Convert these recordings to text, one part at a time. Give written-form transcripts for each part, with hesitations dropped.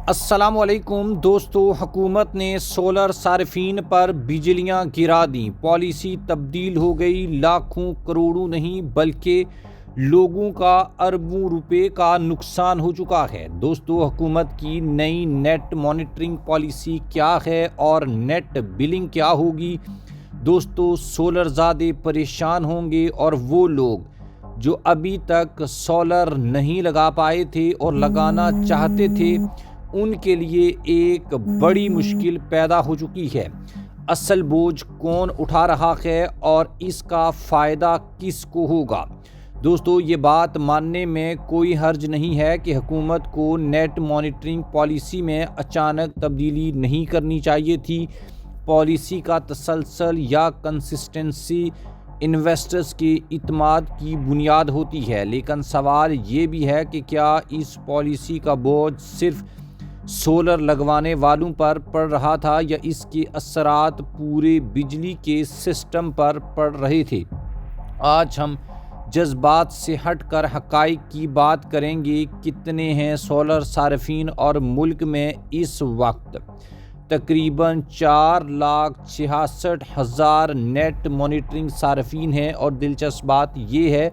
السلام علیکم دوستو، حکومت نے سولر صارفین پر بجلیاں گرا دیں، پالیسی تبدیل ہو گئی، لاکھوں کروڑوں نہیں بلکہ لوگوں کا اربوں روپے کا نقصان ہو چکا ہے۔ دوستو، حکومت کی نئی نیٹ مانیٹرنگ پالیسی کیا ہے اور نیٹ بلنگ کیا ہوگی؟ دوستو، سولر زادے پریشان ہوں گے اور وہ لوگ جو ابھی تک سولر نہیں لگا پائے تھے اور لگانا چاہتے تھے ان کے لیے ایک بڑی مشکل پیدا ہو چکی ہے۔ اصل بوجھ کون اٹھا رہا ہے اور اس کا فائدہ کس کو ہوگا؟ دوستو، یہ بات ماننے میں کوئی حرج نہیں ہے کہ حکومت کو نیٹ مانیٹرنگ پالیسی میں اچانک تبدیلی نہیں کرنی چاہیے تھی۔ پالیسی کا تسلسل یا کنسسٹنسی انویسٹرز کے اعتماد کی بنیاد ہوتی ہے، لیکن سوال یہ بھی ہے کہ کیا اس پالیسی کا بوجھ صرف سولر لگوانے والوں پر پڑ رہا تھا یا اس کے اثرات پورے بجلی کے سسٹم پر پڑ رہے تھے؟ آج ہم جذبات سے ہٹ کر حقائق کی بات کریں گے۔ کتنے ہیں سولر صارفین اور ملک میں اس وقت تقریباً 4,66,000 نیٹ مانیٹرنگ صارفین ہیں، اور دلچسپ بات یہ ہے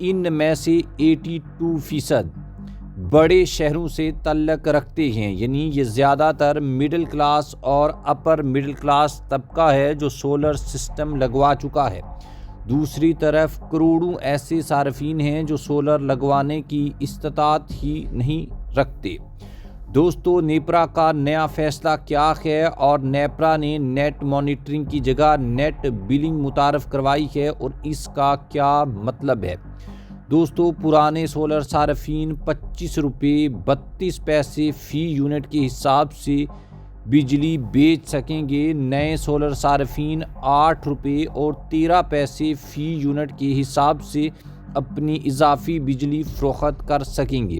ان میں سے 82% بڑے شہروں سے تعلق رکھتے ہیں، یعنی یہ زیادہ تر مڈل کلاس اور اپر مڈل کلاس طبقہ ہے جو سولر سسٹم لگوا چکا ہے۔ دوسری طرف کروڑوں ایسے صارفین ہیں جو سولر لگوانے کی استطاعت ہی نہیں رکھتے۔ دوستو، نیپرا کا نیا فیصلہ کیا ہے اور نیپرا نے نیٹ مانیٹرنگ کی جگہ نیٹ بلنگ متعارف کروائی ہے اور اس کا کیا مطلب ہے؟ دوستو، پرانے سولر صارفین 25 روپے 32 پیسے فی یونٹ کے حساب سے بجلی بیچ سکیں گے۔ نئے سولر صارفین 8 روپے اور 13 پیسے فی یونٹ کے حساب سے اپنی اضافی بجلی فروخت کر سکیں گے،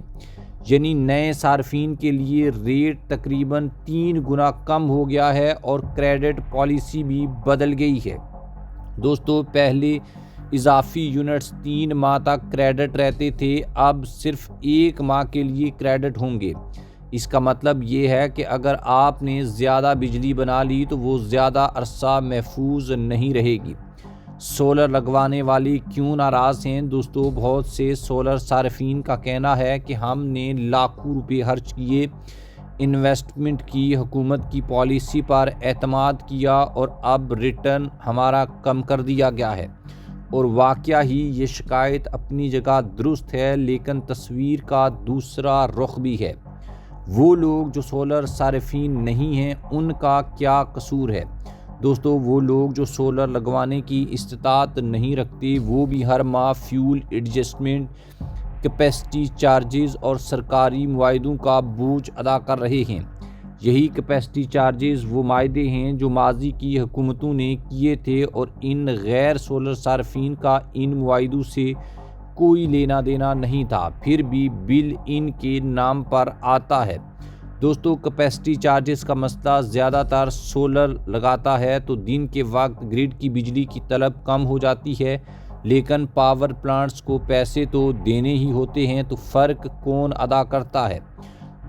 یعنی نئے صارفین کے لیے ریٹ تقریباً 3 گنا کم ہو گیا ہے اور کریڈٹ پالیسی بھی بدل گئی ہے۔ دوستو، پہلے اضافی یونٹس 3 ماہ تک کریڈٹ رہتے تھے، اب صرف 1 ماہ کے لیے کریڈٹ ہوں گے۔ اس کا مطلب یہ ہے کہ اگر آپ نے زیادہ بجلی بنا لی تو وہ زیادہ عرصہ محفوظ نہیں رہے گی۔ سولر لگوانے والے کیوں ناراض ہیں؟ دوستو، بہت سے سولر صارفین کا کہنا ہے کہ ہم نے لاکھوں روپے خرچ کیے، انویسٹمنٹ کی، حکومت کی پالیسی پر اعتماد کیا اور اب ریٹرن ہمارا کم کر دیا گیا ہے۔ اور واقعہ ہی یہ شکایت اپنی جگہ درست ہے، لیکن تصویر کا دوسرا رخ بھی ہے۔ وہ لوگ جو سولر صارفین نہیں ہیں ان کا کیا قصور ہے؟ دوستو، وہ لوگ جو سولر لگوانے کی استطاعت نہیں رکھتے وہ بھی ہر ماہ فیول ایڈجسٹمنٹ، کیپیسٹی چارجز اور سرکاری معاہدوں کا بوجھ ادا کر رہے ہیں۔ یہی کیپیسٹی چارجز وہ معاہدے ہیں جو ماضی کی حکومتوں نے کیے تھے اور ان غیر سولر صارفین کا ان معاہدوں سے کوئی لینا دینا نہیں تھا، پھر بھی بل ان کے نام پر آتا ہے۔ دوستو، کیپیسٹی چارجز کا مسئلہ زیادہ تر سولر لگاتا ہے تو دن کے وقت گرڈ کی بجلی کی طلب کم ہو جاتی ہے، لیکن پاور پلانٹس کو پیسے تو دینے ہی ہوتے ہیں، تو فرق کون ادا کرتا ہے؟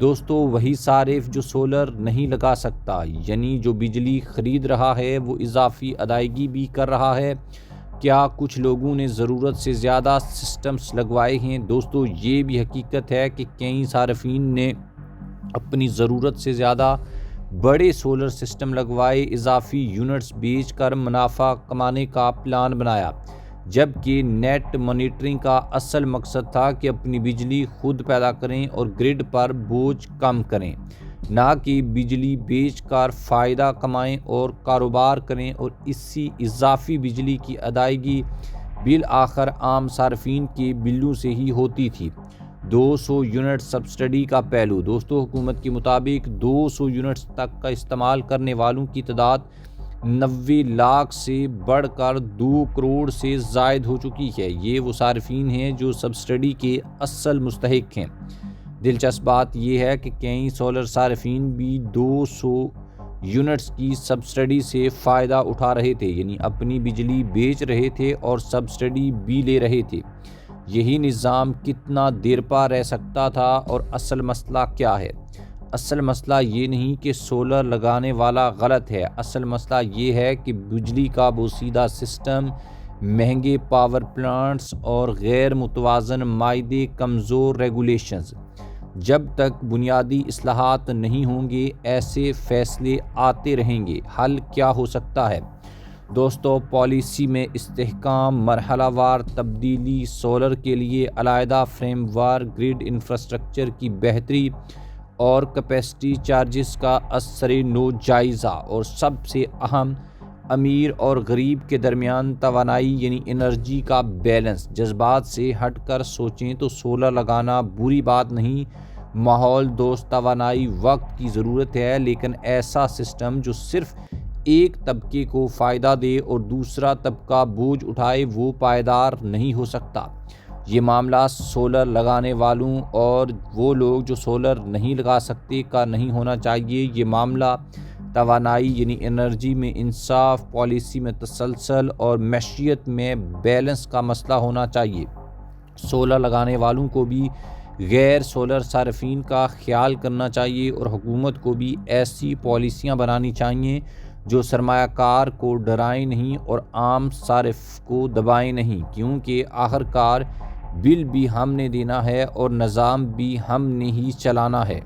دوستو، وہی صارف جو سولر نہیں لگا سکتا، یعنی جو بجلی خرید رہا ہے وہ اضافی ادائیگی بھی کر رہا ہے۔ کیا کچھ لوگوں نے ضرورت سے زیادہ سسٹمز لگوائے ہیں؟ دوستو، یہ بھی حقیقت ہے کہ کئی صارفین نے اپنی ضرورت سے زیادہ بڑے سولر سسٹم لگوائے، اضافی یونٹس بیچ کر منافع کمانے کا پلان بنایا، جبکہ نیٹ مانیٹرنگ کا اصل مقصد تھا کہ اپنی بجلی خود پیدا کریں اور گرڈ پر بوجھ کم کریں، نہ کہ بجلی بیچ کر فائدہ کمائیں اور کاروبار کریں، اور اسی اضافی بجلی کی ادائیگی بالآخر عام صارفین کے بلوں سے ہی ہوتی تھی۔ 200 یونٹ سبسڈی کا پہلو۔ دوستو، حکومت کے مطابق 200 یونٹس تک کا استعمال کرنے والوں کی تعداد 90 لاکھ سے بڑھ کر 2 کروڑ سے زائد ہو چکی ہے۔ یہ وہ صارفین ہیں جو سبسڈی کے اصل مستحق ہیں۔ دلچسپ بات یہ ہے کہ کئی سولر صارفین بھی 200 یونٹس کی سبسڈی سے فائدہ اٹھا رہے تھے، یعنی اپنی بجلی بیچ رہے تھے اور سبسڈی بھی لے رہے تھے۔ یہی نظام کتنا دیر پا رہ سکتا تھا اور اصل مسئلہ کیا ہے؟ اصل مسئلہ یہ نہیں کہ سولر لگانے والا غلط ہے، اصل مسئلہ یہ ہے کہ بجلی کا بوسیدہ سسٹم، مہنگے پاور پلانٹس اور غیر متوازن معاہدے، کمزور ریگولیشنز۔ جب تک بنیادی اصلاحات نہیں ہوں گے ایسے فیصلے آتے رہیں گے۔ حل کیا ہو سکتا ہے؟ دوستو، پالیسی میں استحکام، مرحلہ وار تبدیلی، سولر کے لیے علیحدہ فریم ورک، گرڈ انفراسٹرکچر کی بہتری اور کیپیسٹی چارجز کا اثر نو جائزہ، اور سب سے اہم، امیر اور غریب کے درمیان توانائی یعنی انرجی کا بیلنس۔ جذبات سے ہٹ کر سوچیں تو سولر لگانا بری بات نہیں، ماحول دوست توانائی وقت کی ضرورت ہے، لیکن ایسا سسٹم جو صرف ایک طبقے کو فائدہ دے اور دوسرا طبقہ بوجھ اٹھائے وہ پائیدار نہیں ہو سکتا۔ یہ معاملہ سولر لگانے والوں اور وہ لوگ جو سولر نہیں لگا سکتے کا نہیں ہونا چاہیے، یہ معاملہ توانائی یعنی انرجی میں انصاف، پالیسی میں تسلسل اور معیشت میں بیلنس کا مسئلہ ہونا چاہیے۔ سولر لگانے والوں کو بھی غیر سولر صارفین کا خیال کرنا چاہیے اور حکومت کو بھی ایسی پالیسیاں بنانی چاہیے جو سرمایہ کار کو ڈرائیں نہیں اور عام صارف کو دبائیں نہیں، کیونکہ آخر کار بل بھی ہم نے دینا ہے اور نظام بھی ہم نے ہی چلانا ہے۔